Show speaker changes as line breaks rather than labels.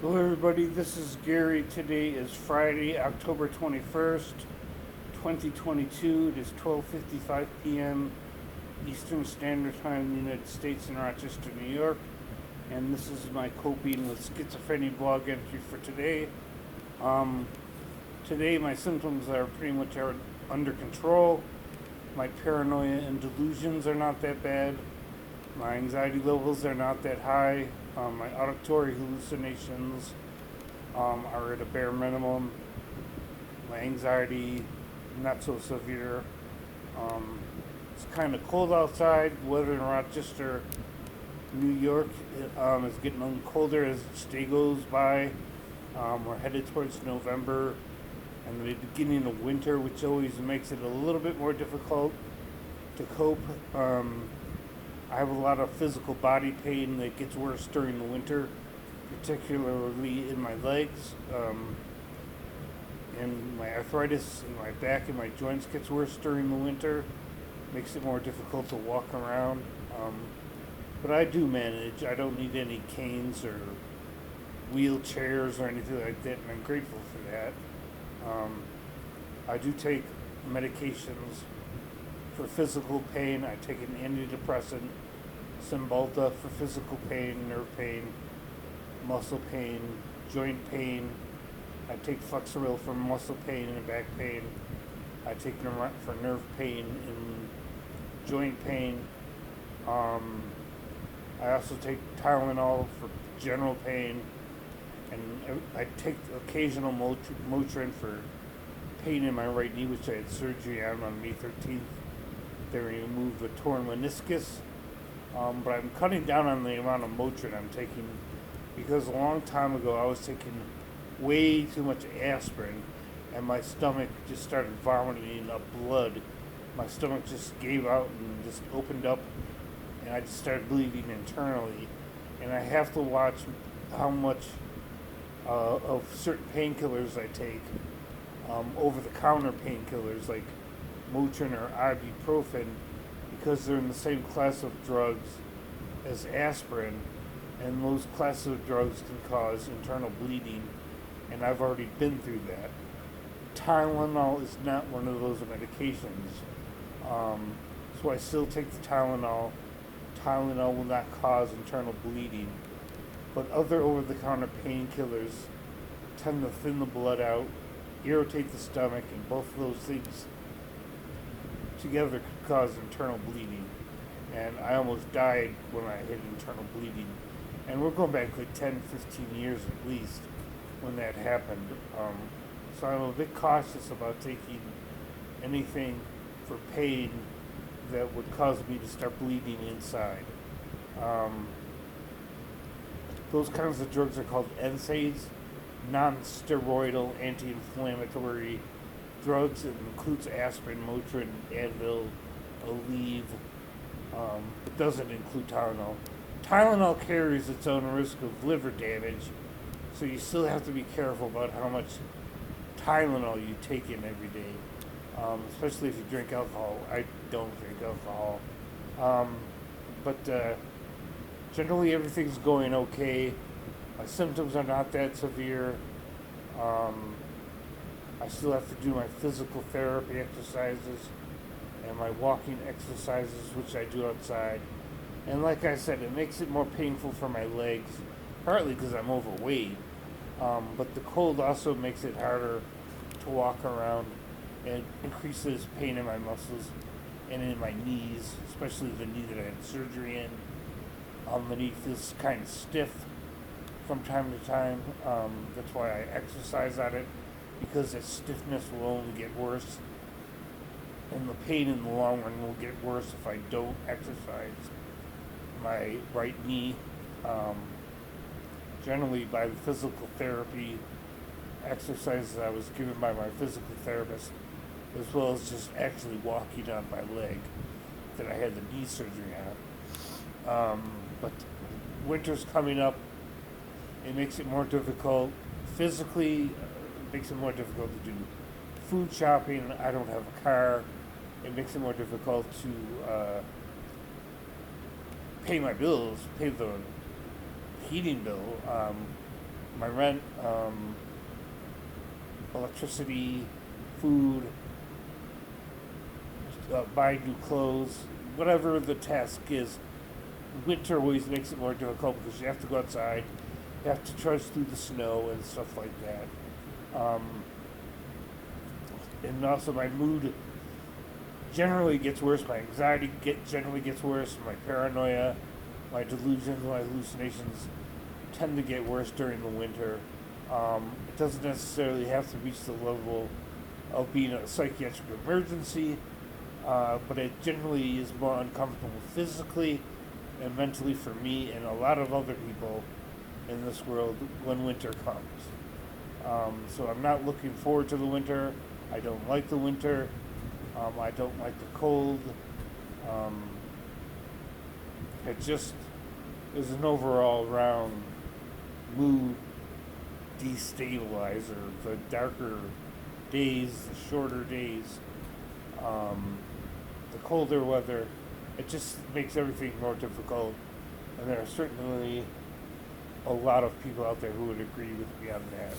Hello, everybody. This is Gary. Today is Friday, October 21st, 2022. It is 12:55 p.m. Eastern Standard Time in the United States in Rochester, New York. And this is my coping with schizophrenia blog entry for today. Um, Today, my symptoms are pretty much under control. My paranoia and delusions are not that bad. My anxiety levels are not that high. My auditory hallucinations are at a bare minimum. My anxiety, not so severe. Um, it's kind of cold outside. Weather in Rochester, New York is getting a little colder as each day goes by. We're headed towards November and the beginning of winter, which always makes it a little bit more difficult to cope. I have a lot of physical body pain that gets worse during the winter, particularly in my legs. And my arthritis in my back and my joints gets worse during the winter. Makes it more difficult to walk around. But I do manage. I don't need any canes or wheelchairs or anything like that, and I'm grateful for that. Um, I do take medications for physical pain. I take an antidepressant, Cymbalta for physical pain, nerve pain, muscle pain, joint pain. I take Flexeril for muscle pain and back pain. I take Nurant for nerve pain and joint pain. Um, I also take Tylenol for general pain, and I take occasional Motrin for pain in my right knee, which I had surgery on May 13th. They removed a torn meniscus. But I'm cutting down on the amount of Motrin I'm taking because a long time ago I was taking way too much aspirin and my stomach just started vomiting up blood. My stomach just gave out and just opened up and I just started bleeding internally. And I have to watch how much of certain painkillers I take, over the counter painkillers like Motrin or ibuprofen, because they're in the same class of drugs as aspirin, and those classes of drugs can cause internal bleeding, and I've already been through that. Tylenol is not one of those medications, so I still take the Tylenol. Tylenol will not cause internal bleeding, but other over-the-counter painkillers tend to thin the blood out, irritate the stomach, and both of those things together could cause internal bleeding. And I almost died when I had internal bleeding. And we're going back like 10, 15 years at least when that happened. So I'm a bit cautious about taking anything for pain that would cause me to start bleeding inside. Um, those kinds of drugs are called NSAIDs, non-steroidal anti-inflammatory drugs. It includes aspirin, Motrin, Advil, Aleve. It doesn't include Tylenol. Tylenol carries its own risk of liver damage, so you still have to be careful about how much Tylenol you take in every day, especially if you drink alcohol. I don't drink alcohol. But generally everything's going okay. My symptoms are not that severe. Um, I still have to do my physical therapy exercises and my walking exercises, which I do outside. And like I said, it makes it more painful for my legs, partly because I'm overweight. But the cold also makes it harder to walk around and increases pain in my muscles and in my knees, especially the knee that I had surgery in. The knee feels kind of stiff from time to time. That's why I exercise on it, because the stiffness will only get worse, and the pain in the long run will get worse if I don't exercise my right knee. Um, Generally, by the physical therapy exercises I was given by my physical therapist, as well as just actually walking on my leg that I had the knee surgery on. But winter's coming up. It makes it more difficult physically. It makes it more difficult to do food shopping. I don't have a car. It makes it more difficult to pay my bills, pay the heating bill. my rent, electricity, food, buy new clothes, whatever the task is. Winter always makes it more difficult because you have to go outside, you have to trudge through the snow and stuff like that. And also my mood generally gets worse. My anxiety generally gets worse. My paranoia, my delusions, my hallucinations tend to get worse during the winter. It doesn't necessarily have to reach the level of being a psychiatric emergency, but it generally is more uncomfortable physically and mentally for me and a lot of other people in this world when winter comes. So I'm not looking forward to the winter. I don't like the winter. I don't like the cold. It just is an overall round mood destabilizer. The darker days, the shorter days, the colder weather, it just makes everything more difficult. And there are certainly a lot of people out there who would agree with me on that.